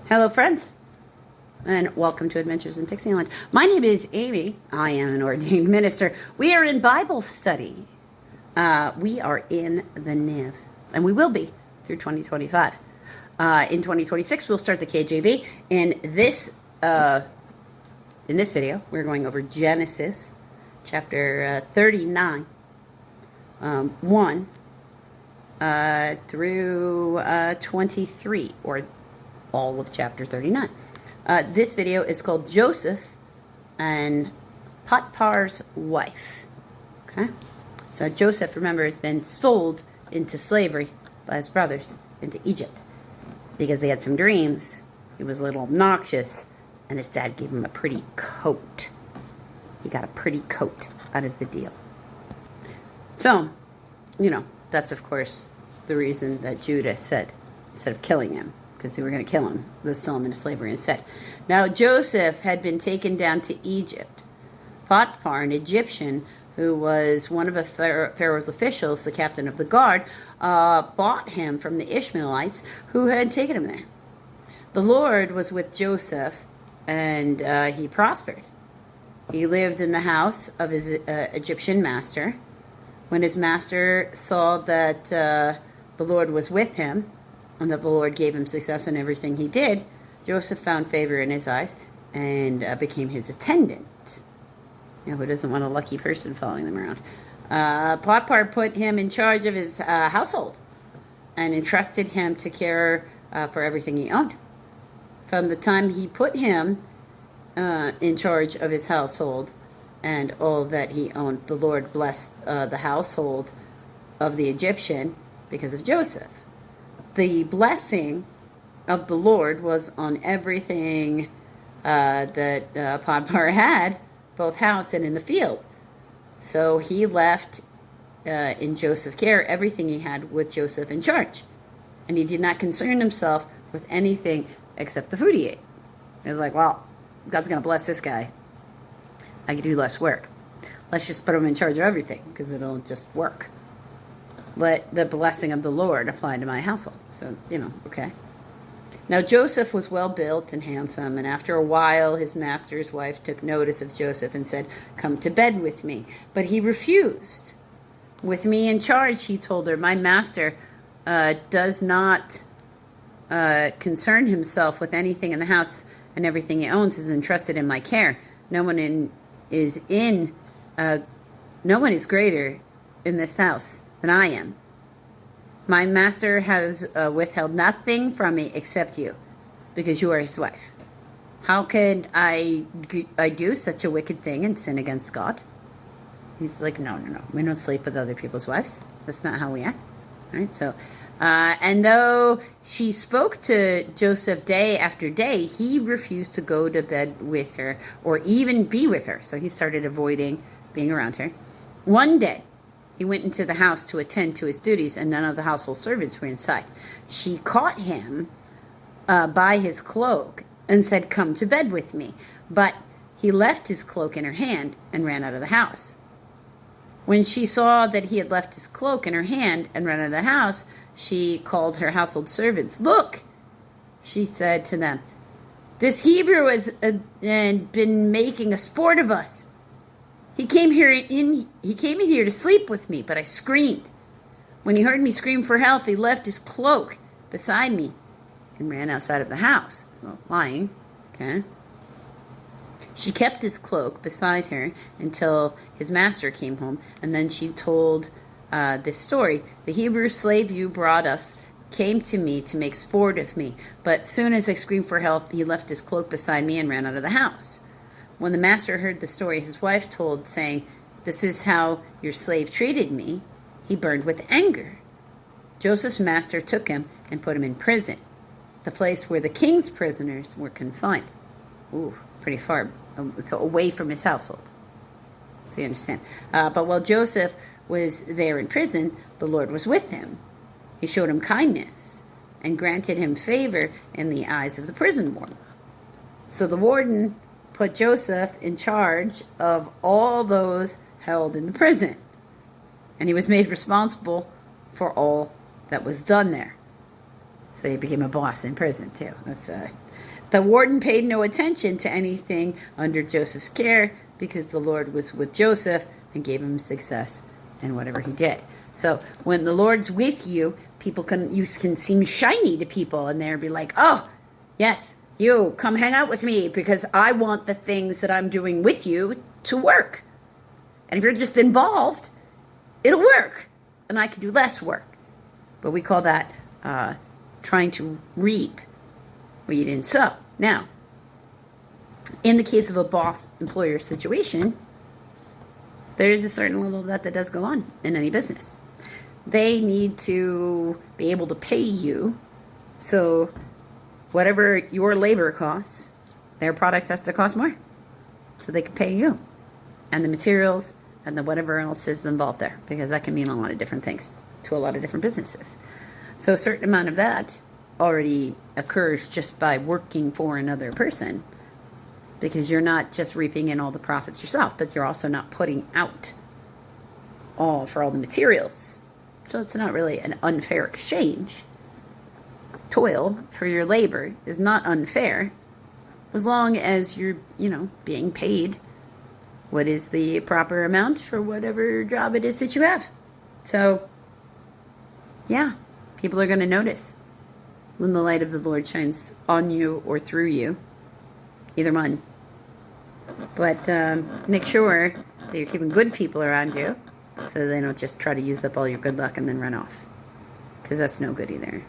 Hello, friends, and welcome to Adventures in Pixieland. My name is Amy. I am an ordained minister. We are in Bible study. We are in the NIV, and we will be through 2025. In 2026, we'll start the KJV. In this video, we're going over Genesis chapter 39, 1 through 23, or all of chapter 39. This video is called Joseph and Potiphar's wife. Okay? So Joseph, remember, has been sold into slavery by his brothers into Egypt because they had some dreams. He was a little obnoxious, and his dad gave him a pretty coat. He got a pretty coat out of the deal. So, that's of course the reason that Judah said, instead of killing him, because they were going to kill him, let's sell him into slavery instead. Now Joseph had been taken down to Egypt. Potiphar, an Egyptian who was one of Pharaoh's officials, the captain of the guard, bought him from the Ishmaelites who had taken him there. The Lord was with Joseph, and he prospered. He lived in the house of his Egyptian master. When his master saw that the Lord was with him, and that the Lord gave him success in everything he did, Joseph found favor in his eyes and became his attendant. Who doesn't want a lucky person following them around? Potiphar put him in charge of his household and entrusted him to care for everything he owned. From the time he put him in charge of his household and all that he owned, the Lord blessed the household of the Egyptian because of Joseph. The blessing of the Lord was on everything that Potiphar had, both house and in the field. So he left in Joseph's care everything he had with Joseph in charge. And he did not concern himself with anything except the food he ate. He was like, well, God's going to bless this guy. I can do less work. Let's just put him in charge of everything because it'll just work. Let the blessing of the Lord apply to my household. So, okay. Now, Joseph was well built and handsome, and after a while, his master's wife took notice of Joseph and said, "Come to bed with me." But he refused. "With me in charge," he told her, "my master does not concern himself with anything in the house, and everything he owns is entrusted in my care. No one is greater in this house than I am. My master has withheld nothing from me except you, because you are his wife. How could I do such a wicked thing and sin against God?" He's like, no. We don't sleep with other people's wives. That's not how we act. All right, so, and though she spoke to Joseph day after day, he refused to go to bed with her or even be with her. So he started avoiding being around her. One day, he went into the house to attend to his duties, and none of the household servants were inside. She caught him by his cloak and said, "Come to bed with me." But he left his cloak in her hand and ran out of the house. When she saw that he had left his cloak in her hand and ran out of the house, she called her household servants. "Look," she said to them, "this Hebrew has been making a sport of us. He came in here to sleep with me, but I screamed. When he heard me scream for help, he left his cloak beside me and ran outside of the house." So lying, okay. She kept his cloak beside her until his master came home, and then she told this story. "The Hebrew slave you brought us came to me to make sport of me, but soon as I screamed for help, he left his cloak beside me and ran out of the house." When the master heard the story his wife told, saying, "This is how your slave treated me," he burned with anger. Joseph's master took him and put him in prison, the place where the king's prisoners were confined. Ooh, pretty far, so away from his household. So you understand. But while Joseph was there in prison, the Lord was with him. He showed him kindness and granted him favor in the eyes of the prison warden. So the warden put Joseph in charge of all those held in the prison, and he was made responsible for all that was done there. So he became a boss in prison too. That's The warden paid no attention to anything under Joseph's care because the Lord was with Joseph and gave him success in whatever he did. So when the Lord's with you, you can seem shiny to people, and they'll be like, oh, yes, you come hang out with me because I want the things that I'm doing with you to work. And if you're just involved, it'll work, and I can do less work. But we call that trying to reap what you didn't sow. Now, in the case of a boss-employer situation, there is a certain level of that does go on in any business. They need to be able to pay you, so whatever your labor costs, their product has to cost more, so they can pay you, and the materials and the whatever else is involved there, because that can mean a lot of different things to a lot of different businesses. So a certain amount of that already occurs just by working for another person, because you're not just reaping in all the profits yourself, but you're also not putting out all for all the materials. So it's not really an unfair exchange. Toil for your labor is not unfair as long as you're, being paid what is the proper amount for whatever job it is that you have. So, yeah, people are going to notice when the light of the Lord shines on you or through you. Either one. But make sure that you're keeping good people around you so they don't just try to use up all your good luck and then run off. Because that's no good either.